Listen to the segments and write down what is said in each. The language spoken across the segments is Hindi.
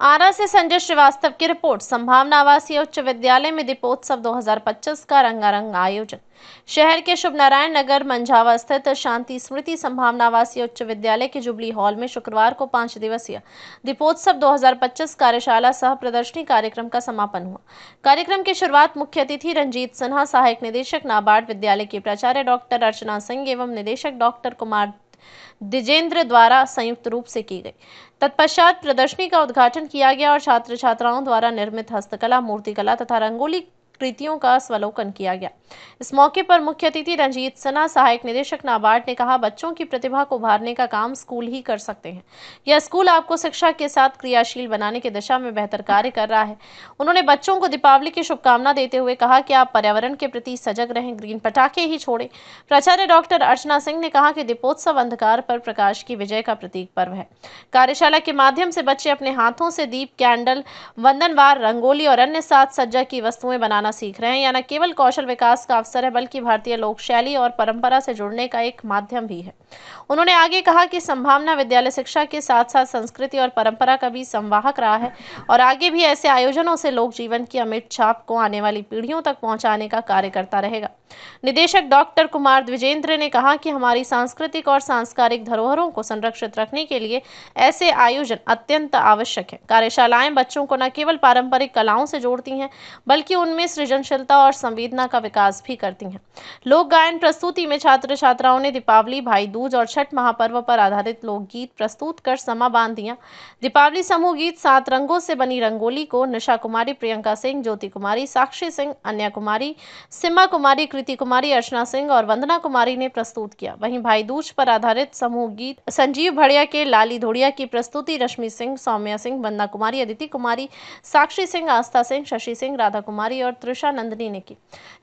आरा से संजय श्रीवास्तव की रिपोर्ट। संभावना आवासीय उच्च विद्यालय में दीपोत्सव 2025 का रंगारंग आयोजन। शहर के शुभ नारायण नगर मंझावा स्थित शांति स्मृति संभावना आवासीय उच्च विद्यालय के जुबली हॉल में शुक्रवार को 5 दिवसीय दीपोत्सव 2025 कार्यशाला सह प्रदर्शनी कार्यक्रम का समापन हुआ। कार्यक्रम की शुरुआत मुख्य अतिथि रंजीत सिन्हा, सहायक निदेशक नाबार्ड विद्यालय की प्राचार्य डॉक्टर अर्चना सिंह एवं निदेशक डॉक्टर कुमार द्विजेंद्र द्वारा संयुक्त रूप से की गई। तत्पश्चात प्रदर्शनी का उद्घाटन किया गया और छात्र छात्राओं द्वारा निर्मित हस्तकला, मूर्तिकला तथा रंगोली कृतियों का स्वलोकन किया गया। इस मौके पर मुख्य अतिथि रंजीत सिन्हा, सहायक निदेशक नाबार्ड ने कहा, बच्चों की प्रतिभा को उभारने का काम स्कूल ही कर सकते हैं। यह स्कूल आपको शिक्षा के साथ क्रियाशील बनाने की दिशा में बेहतर कार्य कर रहा है। उन्होंने बच्चों को दीपावली की शुभकामना देते हुए कहा कि आप पर्यावरण के प्रति सजग रहें, ग्रीन पटाखे ही छोड़ें। प्राचार्य डॉक्टर अर्चना सिंह ने कहा कि दीपोत्सव अंधकार पर प्रकाश की विजय का प्रतीक पर्व है। कार्यशाला के माध्यम से बच्चे अपने हाथों से दीप, कैंडल, वंदनवार, रंगोली और अन्य साज सज्जा की वस्तुएं बनाना सीख रहे हैं। यह न केवल कौशल विकास का अवसर है बल्कि भारतीय लोक शैली और परंपरा से जुड़ने का एक माध्यम भी है। उन्होंने आगे कहा कि संभावना विद्यालय शिक्षा के साथ साथ संस्कृति और परंपरा का भी संवाहक रहा है और आगे भी ऐसे आयोजनों से लोक जीवन की अमिट छाप को आने वाली पीढ़ियों तक पहुंचाने का कार्य करता रहेगा। निदेशक डॉक्टर कुमार द्विजेंद्र ने कहा कि हमारी सांस्कृतिक और सांस्कारिक धरोहरों को संरक्षित रखने के लिए ऐसे आयोजन अत्यंत आवश्यक है। कार्यशालाएं बच्चों को न केवल पारंपरिक कलाओं से जोड़ती हैं बल्कि उनमें सृजनशीलता और संवेदना का विकास भी करती हैं। लोक गायन प्रस्तुति में छात्र छात्राओं ने दीपावली, भाई दूज और छठ महापर्व पर आधारित लोकगीत प्रस्तुत कर समा बांध दिया। दीपावली समूह गीत 7 रंगों से बनी रंगोली को निशा कुमारी, प्रियंका सिंह, ज्योति कुमारी, साक्षी सिंह, अन्या कुमारी, सिमा कुमारी, कृति कुमारी, अर्चना सिंह और वंदना कुमारी ने प्रस्तुत किया। वहीं भाई दूज पर आधारित समूह गीत संजीव भड़िया के लाली धोड़िया की प्रस्तुति रश्मि सिंह, सौम्या सिंह, वंदना कुमारी, अदिति कुमारी, साक्षी सिंह, आस्था सिंह, शशि सिंह, राधा कुमारी और त्रिषा नंदनी ने की।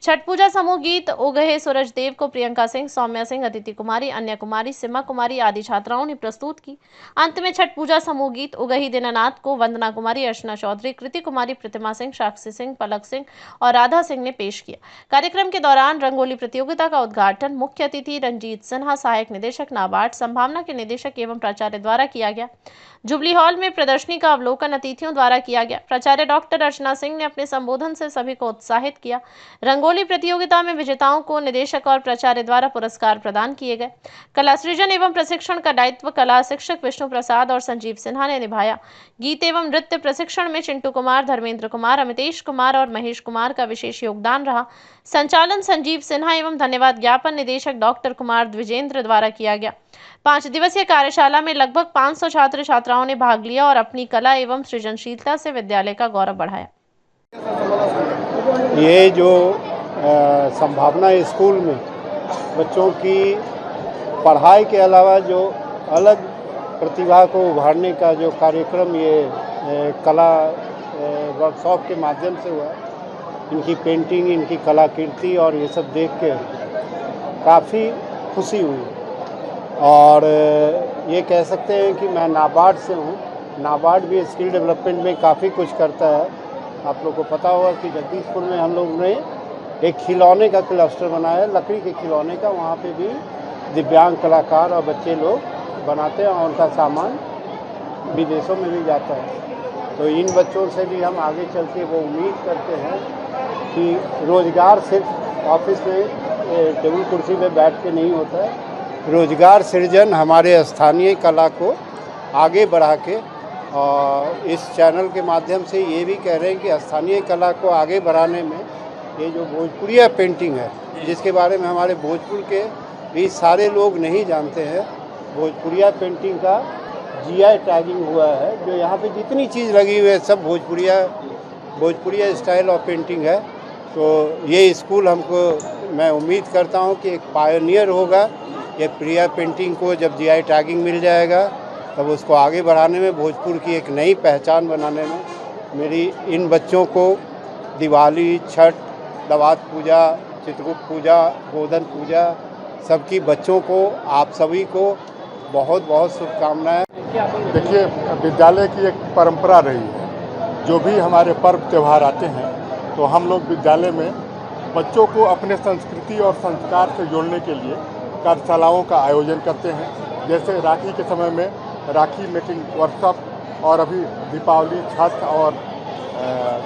छठ पूजा समूह गीत उगहे सूरज देव को प्रियंका सिंह, सौम्या सिंह, अदिति कुमारी, अन्या कुमारी, सिमा कुमारी आदि छात्राओं ने प्रस्तुत की। अंत में छठ पूजा समूह गीत उगही दीनानाथ को वंदना कुमारी, अर्चना चौधरी, कृति कुमारी, प्रतिमा सिंह, साक्षी सिंह, पलक सिंह और राधा सिंह ने पेश किया। कार्यक्रम के दौरान रंगोली प्रतियोगिता का उद्घाटन मुख्य अतिथि रंजीत सिन्हा, सहायक निदेशक नाबार्ड, संभावना के निदेशक एवं प्राचार्य द्वारा किया गया। जुबली हॉल में प्रदर्शनी का अवलोकन अतिथियों द्वारा किया गया। प्राचार्य डॉक्टर अर्चना सिंह ने अपने संबोधन से सभी को उत्साहित किया। रंगोली प्रतियोगिता में विजेताओं को निदेशक और प्राचार्य द्वारा पुरस्कार प्रदान किए गए। कला सृजन एवं प्रशिक्षण का दायित्व कला शिक्षक विष्णु प्रसाद और संजीव सिन्हा ने निभाया। गीत एवं नृत्य प्रशिक्षण में चिंटू कुमार, धर्मेंद्र कुमार, अमितेश कुमार और महेश कुमार का विशेष योगदान रहा। संचालन संजीव सिन्हा एवं धन्यवाद ज्ञापन निदेशक डॉक्टर कुमार द्विजेंद्र द्वारा किया गया। 5 दिवसीय कार्यशाला में लगभग 500 छात्र छात्राओं ने भाग लिया और अपनी कला एवं सृजनशीलता से विद्यालय का गौरव बढ़ाया। ये जो संभावना स्कूल में बच्चों की पढ़ाई के अलावा जो अलग प्रतिभा को उभारने का जो कार्यक्रम ये कला वर्कशॉप के माध्यम से हुआ, इनकी पेंटिंग, इनकी कलाकृति और ये सब देख के काफ़ी खुशी हुई। और ये कह सकते हैं कि मैं नाबार्ड से हूँ। नाबार्ड भी स्किल डेवलपमेंट में काफ़ी कुछ करता है। आप लोग को पता होगा कि जगदीशपुर में हम लोग ने एक खिलौने का क्लस्टर बनाया है, लकड़ी के खिलौने का। वहाँ पे भी दिव्यांग कलाकार और बच्चे लोग बनाते हैं और उनका सामान विदेशों में भी जाता है। तो इन बच्चों से भी हम आगे चल के वो उम्मीद करते हैं कि रोज़गार सिर्फ ऑफिस में टेबल कुर्सी पे बैठ के नहीं होता है। रोज़गार सृजन हमारे स्थानीय कला को आगे बढ़ा के, और इस चैनल के माध्यम से ये भी कह रहे हैं कि स्थानीय कला को आगे बढ़ाने में ये जो भोजपुरिया पेंटिंग है, जिसके बारे में हमारे भोजपुर के भी सारे लोग नहीं जानते हैं, भोजपुरिया पेंटिंग का जीआई टैगिंग हुआ है। जो यहाँ पे जितनी चीज़ लगी हुई है सब भोजपुरिया स्टाइल ऑफ पेंटिंग है। तो ये स्कूल हमको, मैं उम्मीद करता हूँ कि एक पायनियर होगा। ये प्रिया पेंटिंग को जब जीआई टैगिंग मिल जाएगा तब उसको आगे बढ़ाने में, भोजपुर की एक नई पहचान बनाने में मेरी इन बच्चों को दिवाली, छठ, दवात पूजा, चित्रगुप्त पूजा, गोधन पूजा, सबकी बच्चों को, आप सभी को बहुत बहुत शुभकामनाएं। देखिए, विद्यालय की एक परंपरा रही है, जो भी हमारे पर्व त्यौहार आते हैं तो हम लोग विद्यालय में बच्चों को अपने संस्कृति और संस्कार से जोड़ने के लिए कार्यशालाओं का आयोजन करते हैं। जैसे राखी के समय में राखी मेकिंग वर्कशॉप और अभी दीपावली, छठ और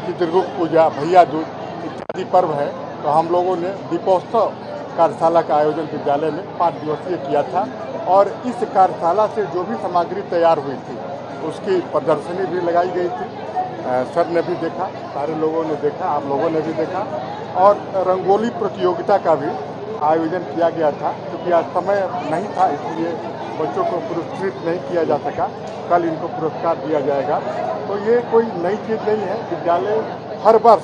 चित्रगुप्त पूजा, भैया दूज इत्यादि पर्व है, तो हम लोगों ने दीपोत्सव कार्यशाला का आयोजन विद्यालय में 5 दिवसीय किया था। और इस कार्यशाला से जो भी सामग्री तैयार हुई थी उसकी प्रदर्शनी भी लगाई गई थी। सर ने भी देखा, सारे लोगों ने देखा, आप लोगों ने भी देखा। और रंगोली प्रतियोगिता का भी आयोजन किया गया था, क्योंकि आज समय नहीं था इसलिए बच्चों को पुरस्कृत नहीं किया जा सका। कल इनको पुरस्कार दिया जाएगा। तो ये कोई नई चीज़ नहीं है, विद्यालय हर वर्ष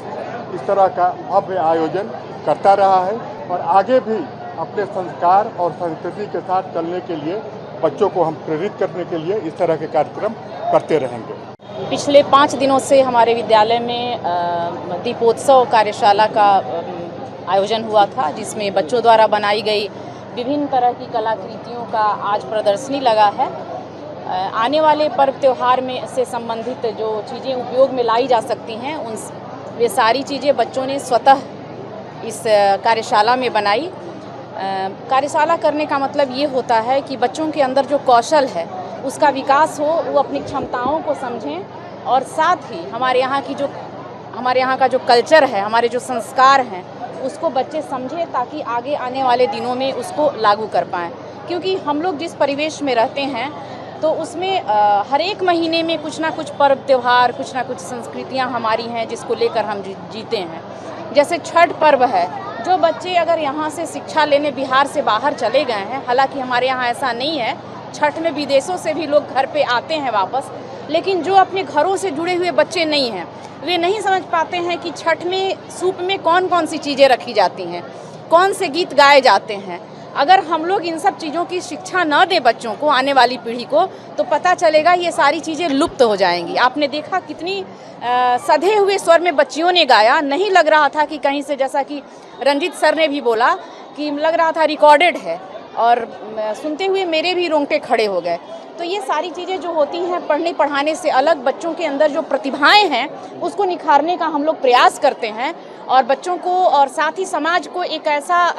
इस तरह का भव्य आयोजन करता रहा है और आगे भी अपने संस्कार और संस्कृति के साथ चलने के लिए बच्चों को हम प्रेरित करने के लिए इस तरह के कार्यक्रम करते रहेंगे। पिछले 5 दिनों से हमारे विद्यालय में दीपोत्सव कार्यशाला का आयोजन हुआ था, जिसमें बच्चों द्वारा बनाई गई विभिन्न तरह की कलाकृतियों का आज प्रदर्शनी लगा है। आने वाले पर्व त्यौहार में से संबंधित जो चीज़ें उपयोग में लाई जा सकती हैं वे सारी चीज़ें बच्चों ने स्वतः इस कार्यशाला में बनाई। कार्यशाला करने का मतलब ये होता है कि बच्चों के अंदर जो कौशल है उसका विकास हो, वो अपनी क्षमताओं को समझें और साथ ही हमारे यहाँ का जो कल्चर है, हमारे जो संस्कार हैं उसको बच्चे समझें, ताकि आगे आने वाले दिनों में उसको लागू कर पाएँ। क्योंकि हम लोग जिस परिवेश में रहते हैं तो उसमें हर एक महीने में कुछ ना कुछ पर्व त्यौहार, कुछ ना कुछ संस्कृतियाँ हमारी हैं जिसको लेकर हम जीते हैं। जैसे छठ पर्व है, जो बच्चे अगर यहाँ से शिक्षा लेने बिहार से बाहर चले गए हैं, हालांकि हमारे यहाँ ऐसा नहीं है, छठ में विदेशों से भी लोग घर पे आते हैं वापस, लेकिन जो अपने घरों से जुड़े हुए बच्चे नहीं हैं, वे नहीं समझ पाते हैं कि छठ में सूप में कौन कौन सी चीज़ें रखी जाती हैं, कौन से गीत गाए जाते हैं। अगर हम लोग इन सब चीज़ों की शिक्षा न दें बच्चों को, आने वाली पीढ़ी को, तो पता चलेगा ये सारी चीज़ें लुप्त हो जाएंगी। आपने देखा कितनी सधे हुए स्वर में बच्चियों ने गाया, नहीं लग रहा था कि कहीं से, जैसा कि रंजीत सर ने भी बोला कि लग रहा था रिकॉर्डेड है, और सुनते हुए मेरे भी रोंगटे खड़े हो गए। तो ये सारी चीज़ें जो होती हैं पढ़ने पढ़ाने से अलग, बच्चों के अंदर जो प्रतिभाएं हैं उसको निखारने का हम लोग प्रयास करते हैं और बच्चों को और साथ ही समाज को एक ऐसा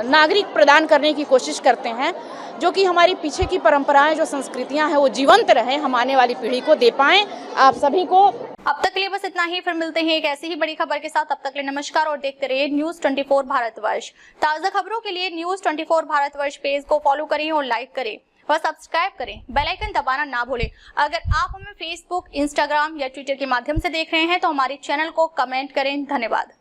नागरिक प्रदान करने की कोशिश करते हैं जो कि हमारी पीछे की परंपराएं, जो संस्कृतियां हैं वो जीवंत रहें, हम आने वाली पीढ़ी को दे पाएँ। आप सभी को अब तक के लिए बस इतना ही। फिर मिलते हैं एक ऐसी ही बड़ी खबर के साथ। तब तक के लिए नमस्कार और देखते रहिए न्यूज़ 24 भारतवर्ष। ताज़ा खबरों के लिए न्यूज़ 24 भारतवर्ष पेज को फॉलो करें और लाइक करें और सब्सक्राइब करें, बेल आइकन दबाना ना भूलें। अगर आप हमें फेसबुक, इंस्टाग्राम या ट्विटर के माध्यम से देख रहे हैं तो हमारे चैनल को कमेंट करें। धन्यवाद।